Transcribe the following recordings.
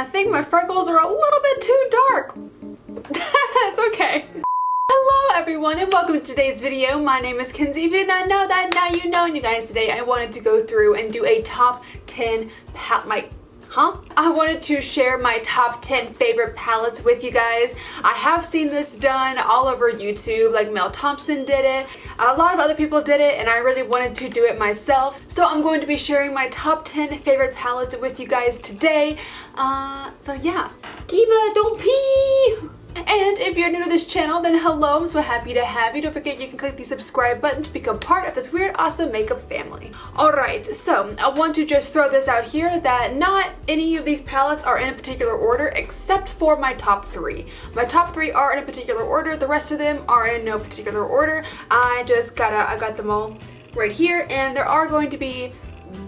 I think my freckles are a little bit too dark. It's okay. Hello everyone and welcome to today's video. My name is Kenzie and I know that now you know. And you guys, today I wanted to go through and do a top 10 I wanted to share my top 10 favorite palettes with you guys. I have seen this done all over YouTube, like Mel Thompson did it. A lot of other people did it and I really wanted to do it myself. So I'm going to be sharing my top 10 favorite palettes with you guys today. So yeah. Kiva, don't pee! And if you're new to this channel, then hello, I'm so happy to have you. Don't forget you can click the subscribe button to become part of this weird, awesome makeup family. Alright, so I want to just throw this out here that not any of these palettes are in a particular order except for my top 3. My top 3 are in a particular order, the rest of them are in no particular order. I got them all right here, and there are going to be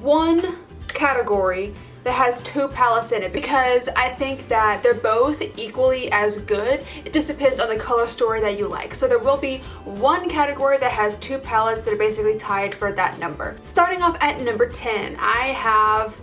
one category that has 2 palettes in it because I think that they're both equally as good. It just depends on the color story that you like. So there will be one category that has 2 palettes that are basically tied for that number. Starting off at number 10, I have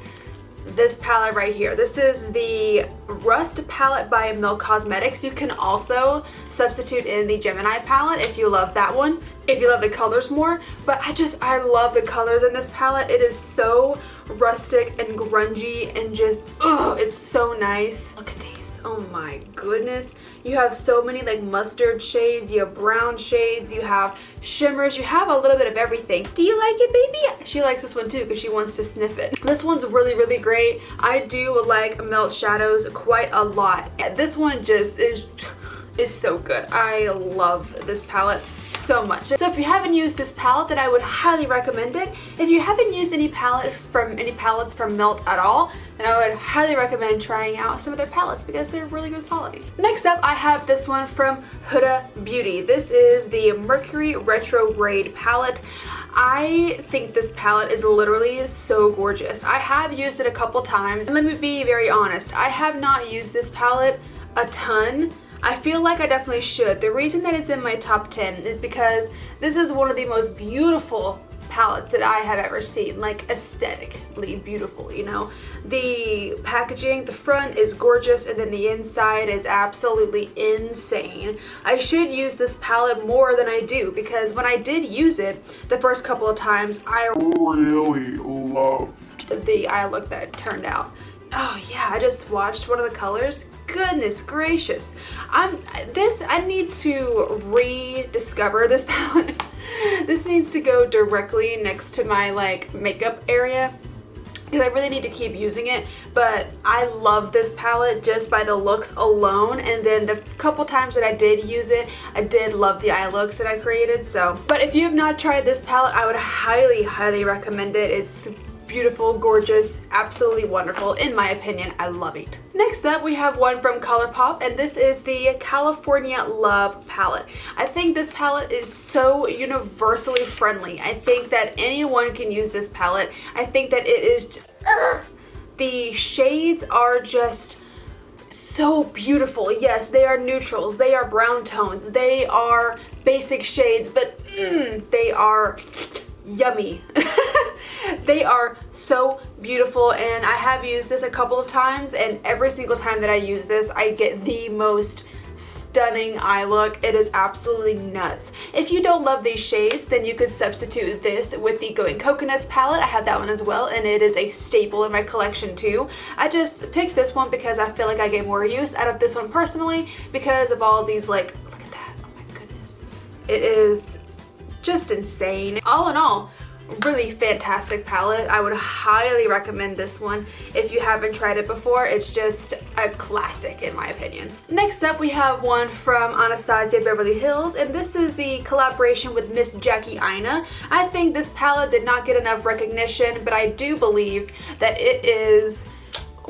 this palette right here. This is the Rust palette by Milk Cosmetics. You can also substitute in the Gemini palette if you love that one, if you love the colors more. But I love the colors in this palette. It is so rustic and grungy and just, it's so nice. Look at these. Oh my goodness. You have so many like mustard shades, you have brown shades, you have shimmers, you have a little bit of everything. Do you like it, baby? She likes this one too because she wants to sniff it. This one's really, really great. I do like Melt Shadows quite a lot. This one just is so good. I love this palette so much. So if you haven't used this palette, then I would highly recommend it. If you haven't used any palettes from Melt at all, then I would highly recommend trying out some of their palettes because they're really good quality. Next up, I have this one from Huda Beauty. This is the Mercury Retrograde palette. I think this palette is literally so gorgeous. I have used it a couple times, and let me be very honest, I have not used this palette a ton. I feel like I definitely should. The reason that it's in my top 10 is because this is one of the most beautiful palettes that I have ever seen, like aesthetically beautiful, you know. The packaging, the front is gorgeous and then the inside is absolutely insane. I should use this palette more than I do because when I did use it the first couple of times, I really loved the eye look that it turned out. Oh yeah, I just swatched one of the colors. Goodness gracious. I need to rediscover this palette. This needs to go directly next to my like makeup area because I really need to keep using it. But I love this palette just by the looks alone, and then the couple times that I did use it, I did love the eye looks that I created. So, but if you have not tried this palette, I would highly recommend it. It's beautiful, gorgeous, absolutely wonderful. In my opinion, I love it. Next up, we have one from ColourPop, and this is the California Love palette. I think this palette is so universally friendly. I think that anyone can use this palette. I think that it is, the shades are just so beautiful. Yes, they are neutrals, they are brown tones, they are basic shades, but they are yummy. They are so beautiful, and I have used this a couple of times, and every single time that I use this, I get the most stunning eye look. It is absolutely nuts. If you don't love these shades, then you could substitute this with the Going Coconuts palette. I have that one as well, and it is a staple in my collection too. I just picked this one because I feel like I get more use out of this one personally because of all these, like, look at that. Oh my goodness. It is just insane. All in all, really fantastic palette. I would highly recommend this one if you haven't tried it before. It's just a classic in my opinion. Next up, we have one from Anastasia Beverly Hills, and this is the collaboration with Miss Jackie Aina. I think this palette did not get enough recognition, but I do believe that it is,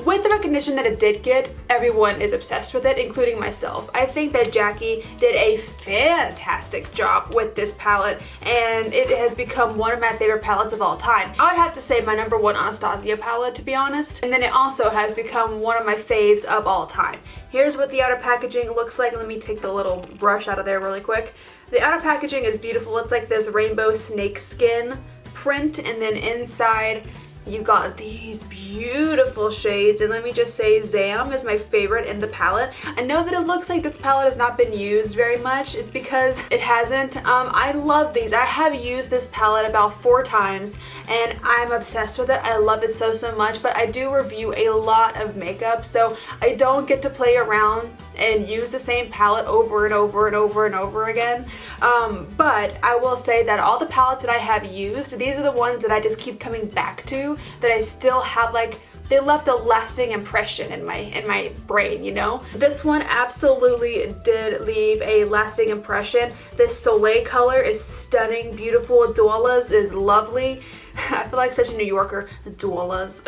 with the recognition that it did get, everyone is obsessed with it, including myself. I think that Jackie did a fantastic job with this palette, and it has become one of my favorite palettes of all time. I would have to say my #1 Anastasia palette, to be honest, and then it also has become one of my faves of all time. Here's what the outer packaging looks like. Let me take the little brush out of there really quick. The outer packaging is beautiful. It's like this rainbow snake skin print, and then inside You got these beautiful shades, and let me just say Zam is my favorite in the palette. I know that it looks like this palette has not been used very much. It's because it hasn't. I love these. I have used this palette about 4 times and I'm obsessed with it. I love it so much, but I do review a lot of makeup, so I don't get to play around and use the same palette over and over and over and over again. But I will say that all the palettes that I have used, these are the ones that I just keep coming back to, that I still have, like, they left a lasting impression in my brain, you know? This one absolutely did leave a lasting impression. This Soleil color is stunning, beautiful. Doulas is lovely. I feel like such a New Yorker. Doulas.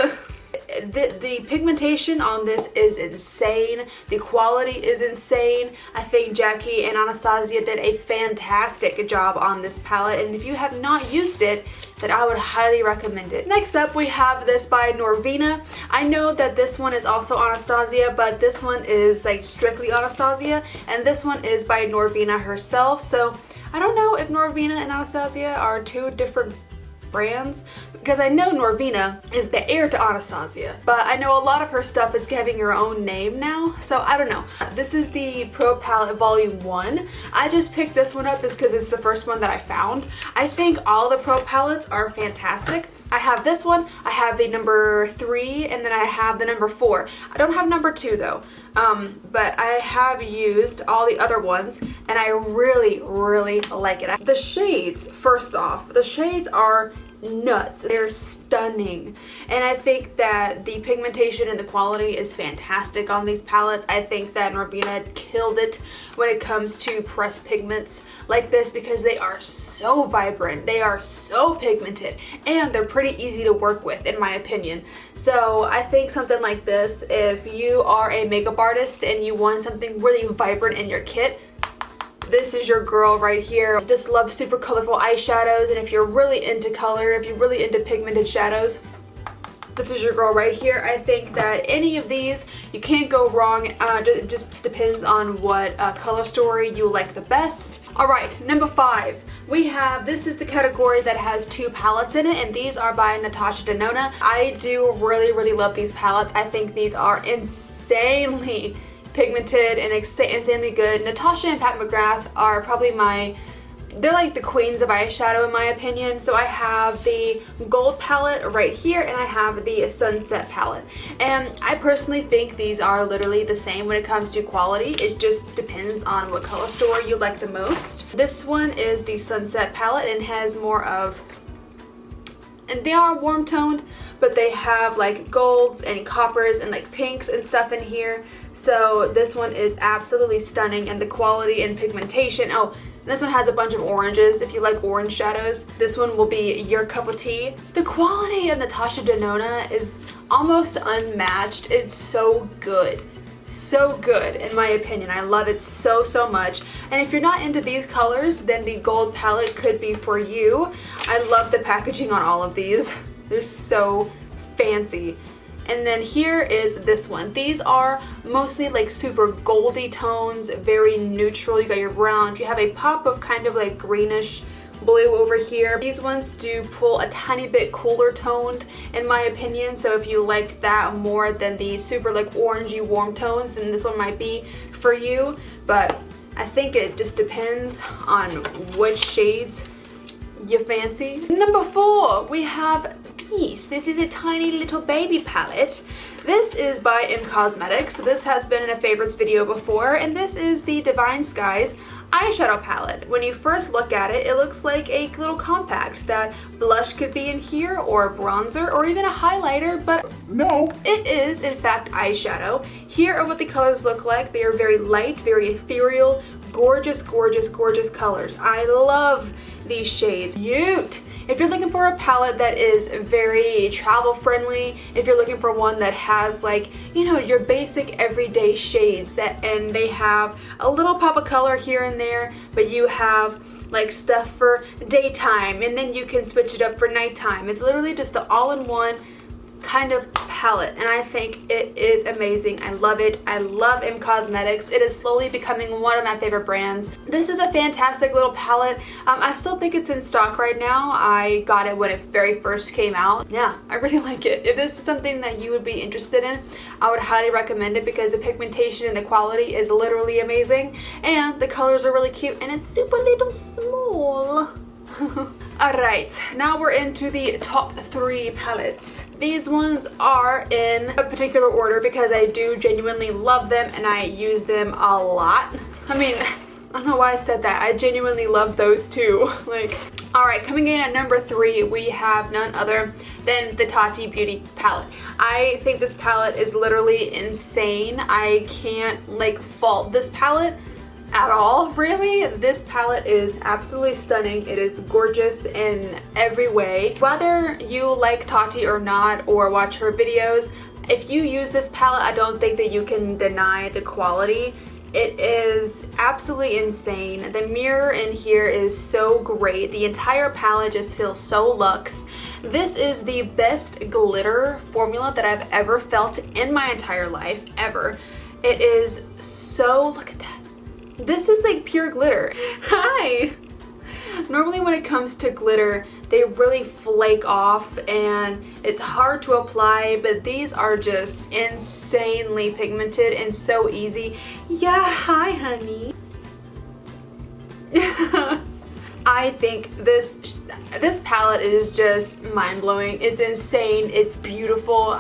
The pigmentation on this is insane. The quality is insane. I think Jackie and Anastasia did a fantastic job on this palette, and if you have not used it, then I would highly recommend it. Next up, we have this by Norvina. I know that this one is also Anastasia, but this one is like strictly Anastasia, and this one is by Norvina herself. So I don't know if Norvina and Anastasia are 2 different brands, because I know Norvina is the heir to Anastasia, but I know a lot of her stuff is having her own name now, so I don't know. This is the Pro Palette Volume 1. I just picked this one up because it's the first one that I found. I think all the Pro palettes are fantastic. I have this one, I have the number 3, and then I have the number 4. I don't have number 2 though, but I have used all the other ones, and I really like it. The shades, first off, the shades are nuts. They're stunning, and I think that the pigmentation and the quality is fantastic on these palettes. I think that Norvina killed it when it comes to pressed pigments like this, because they are so vibrant, they are so pigmented, and they're pretty easy to work with, in my opinion. So I think something like this, if you are a makeup artist and you want something really vibrant in your kit, this is your girl right here. Just love super colorful eyeshadows, and if you're really into color, if you're really into pigmented shadows, this is your girl right here. I think that any of these, you can't go wrong. It just depends on what color story you like the best. Alright, number 5. We have, this is the category that has 2 palettes in it, and these are by Natasha Denona. I do really love these palettes. I think these are insanely pigmented and insanely good. Natasha and Pat McGrath are probably they're like the queens of eyeshadow in my opinion. So I have the gold palette right here, and I have the sunset palette, and I personally think these are literally the same when it comes to quality. It just depends on what color store you like the most. This one is the sunset palette and has more of, and they are warm toned, but they have like golds and coppers and like pinks and stuff in here. So this one is absolutely stunning, and the quality and pigmentation, oh, this one has a bunch of oranges. If you like orange shadows, this one will be your cup of tea. The quality of Natasha Denona is almost unmatched. It's so good. So good in my opinion. I love it so much. And if you're not into these colors, then the gold palette could be for you. I love the packaging on all of these. They're so fancy. And then here is this one. These are mostly like super goldy tones, very neutral. You got your browns, you have a pop of kind of like greenish blue over here. These ones do pull a tiny bit cooler toned in my opinion, so if you like that more than the super like orangey warm tones, then this one might be for you. But I think it just depends on which shades you fancy. Number 4, we have these. This is a tiny little baby palette. This is by M Cosmetics. This has been in a favorites video before, and this is the Divine Skies eyeshadow palette. When you first look at it, it looks like a little compact that blush could be in here, or bronzer, or even a highlighter, but no, it is in fact eyeshadow. Here are what the colors look like. They are very light, very ethereal, gorgeous colors. I love these shades. Cute! If you're looking for a palette that is very travel friendly, if you're looking for one that has like, you know, your basic everyday shades and they have a little pop of color here and there, but you have like stuff for daytime and then you can switch it up for nighttime. It's literally just an all-in-one kind of palette, and I think it is amazing. I love it. I love M Cosmetics. It is slowly becoming one of my favorite brands. This is a fantastic little palette. I still think it's in stock right now. I got it when it very first came out. Yeah, I really like it. If this is something that you would be interested in, I would highly recommend it because the pigmentation and the quality is literally amazing, and the colors are really cute, and it's super little small. Alright, now we're into the top 3 palettes. These ones are in a particular order because I do genuinely love them and I use them a lot. I mean, I don't know why I said that. I genuinely love those too. Like, alright, coming in at number 3, we have none other than the Tati Beauty palette. I think this palette is literally insane. I can't like fault this palette at all, really. This palette is absolutely stunning. It is gorgeous in every way. Whether you like Tati or not, or watch her videos, if you use this palette, I don't think that you can deny the quality. It is absolutely insane. The mirror in here is so great. The entire palette just feels so luxe. This is the best glitter formula that I've ever felt in my entire life, ever. It is so, look at that. This is like pure glitter. Hi! Normally when it comes to glitter, they really flake off and it's hard to apply, but these are just insanely pigmented and so easy. Yeah, hi honey. I think this palette is just mind-blowing. It's insane. It's beautiful.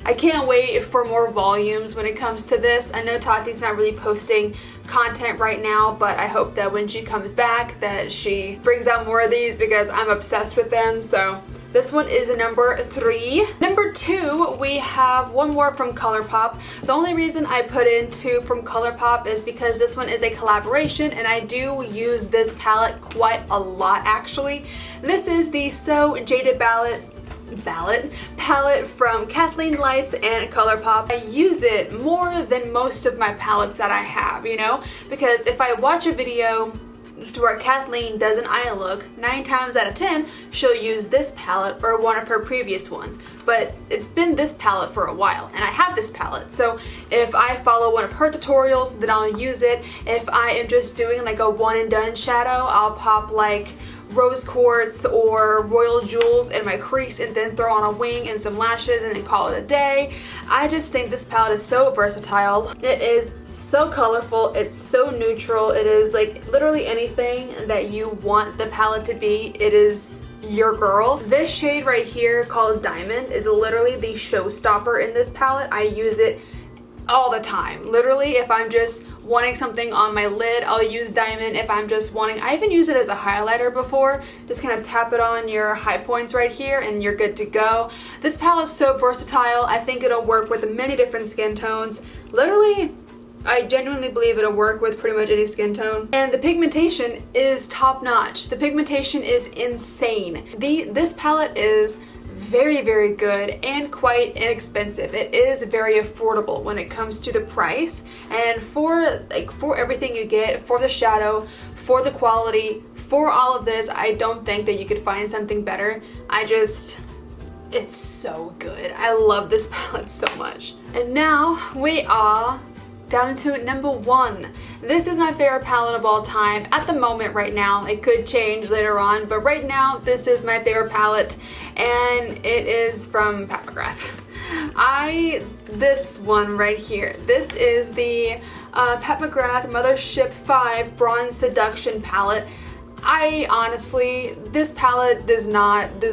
I can't wait for more volumes when it comes to this. I know Tati's not really posting content right now, but I hope that when she comes back that she brings out more of these because I'm obsessed with them. So this one is a number 3. Number 2, we have one more from ColourPop. The only reason I put in 2 from ColourPop is because this one is a collaboration and I do use this palette quite a lot actually. This is the So Jaded palette from KathleenLights and ColourPop. I use it more than most of my palettes that I have, you know, because if I watch a video to where Kathleen does an eye look, 9 times out of 10 she'll use this palette or one of her previous ones, but it's been this palette for a while and I have this palette, so if I follow one of her tutorials then I'll use it. If I am just doing like a one and done shadow, I'll pop like rose quartz or royal jewels in my crease and then throw on a wing and some lashes and then call it a day. I just think this palette is so versatile. It is so colorful, it's so neutral, it is like literally anything that you want the palette to be, it is your girl. This shade right here called Diamond is literally the showstopper in this palette. I use it all the time. Literally, if I'm just wanting something on my lid, I'll use Diamond. If I'm just wanting, I even use it as a highlighter before. Just kind of tap it on your high points right here and you're good to go. This palette is so versatile. I think it'll work with many different skin tones. Literally, I genuinely believe it'll work with pretty much any skin tone. And the pigmentation is top notch. The pigmentation is insane. This palette is very, very good and quite inexpensive. It is very affordable when it comes to the price, and for everything you get, for the shadow, for the quality, for all of this, I don't think that you could find something better. It's so good. I love this palette so much. And now we are down to number 1. This is my favorite palette of all time at the moment right now. It could change later on, but right now this is my favorite palette and it is from McGrath. This one right here. This is the McGrath Mothership 5 Bronze Seduction palette. I honestly, this palette does not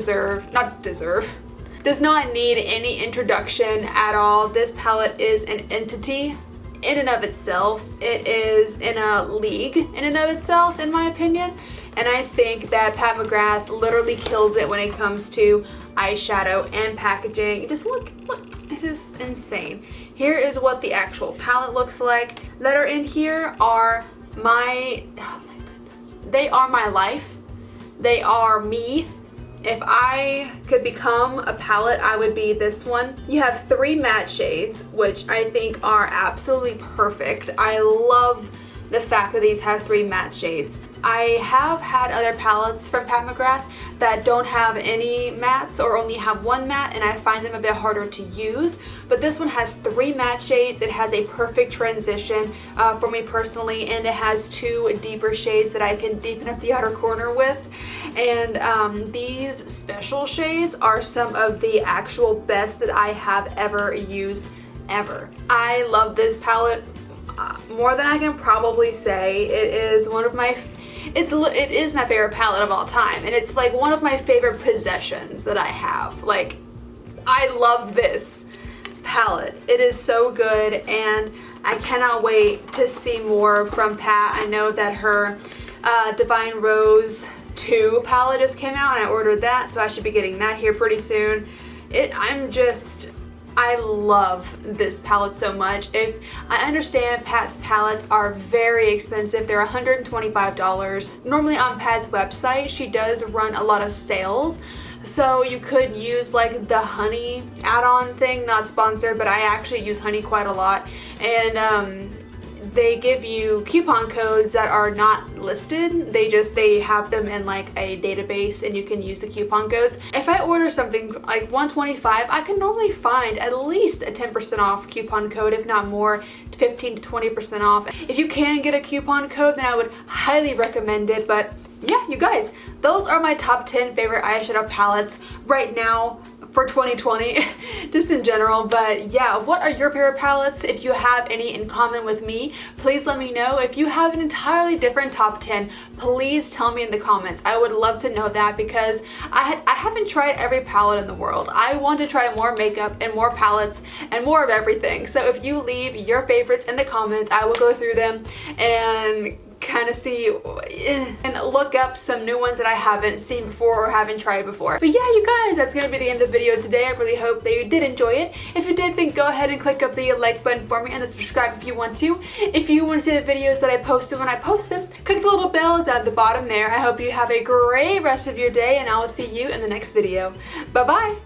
need any introduction at all. This palette is an entity in and of itself. It is in a league in and of itself, in my opinion, and I think that McGrath literally kills it when it comes to eyeshadow and packaging. Just look, it is insane. Here is what the actual palette looks like. That are in here are oh my goodness, they are my life. They are me. If I could become a palette, I would be this one. You have 3 matte shades, which I think are absolutely perfect. I love the fact that these have 3 matte shades. I have had other palettes from Pat McGrath that don't have any mattes or only have 1 matte, and I find them a bit harder to use, but this one has 3 matte shades. It has a perfect transition for me personally, and it has 2 deeper shades that I can deepen up the outer corner with. And these special shades are some of the actual best that I have ever used ever. I love this palette more than I can probably say. It is one of my it is my favorite palette of all time, and it's like one of my favorite possessions that I have. Like, I love this palette. It is so good, and I cannot wait to see more from Pat. I know that her Divine Rose 2 palette just came out, and I ordered that, so I should be getting that here pretty soon. I love this palette so much. If I understand, Pat's palettes are very expensive. They're $125. Normally on Pat's website, she does run a lot of sales, so you could use like the honey add-on thing, not sponsored, but I actually use honey quite a lot, and they give you coupon codes that are not listed. They have them in like a database, and you can use the coupon codes. If I order something like $125, I can normally find at least a 10% off coupon code, if not more, 15 to 20% off. If you can get a coupon code, then I would highly recommend it. But yeah, you guys, those are my top 10 favorite eyeshadow palettes right now for 2020, just in general. But yeah, what are your favorite palettes? If you have any in common with me, please let me know. If you have an entirely different top 10, please tell me in the comments. I would love to know that, because I haven't tried every palette in the world. I want to try more makeup and more palettes and more of everything. So if you leave your favorites in the comments, I will go through them and kind of see and look up some new ones that I haven't seen before or haven't tried before. But yeah, you guys, that's gonna be the end of the video today. I really hope that you did enjoy it. If you did, then go ahead and click up the like button for me, and then subscribe if you want to. If you want to see the videos that I posted when I post them, click the little bell down at the bottom there. I hope you have a great rest of your day, and I will see you in the next video. Bye bye.